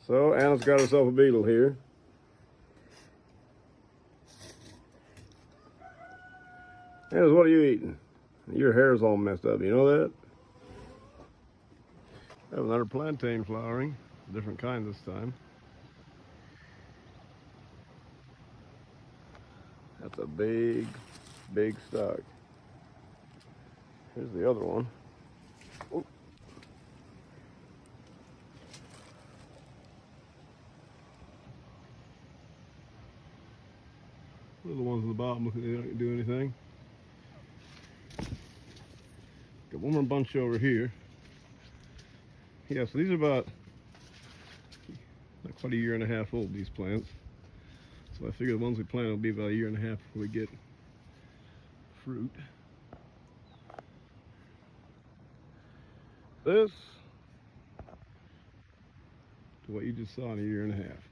So Anna's got herself a beetle here. Anna, what are you eating? Your hair's all messed up, you know that? I have another plantain flowering, different kind this time. That's a big, big stalk. Here's the other one. Oh. Those are the ones at the bottom, look, they don't do anything. Got one more bunch over here. Yeah, so these are about not quite a year and a half old, these plants. So I figure the ones we plant will be about a year and a half before we get fruit. This to what you just saw in a year and a half.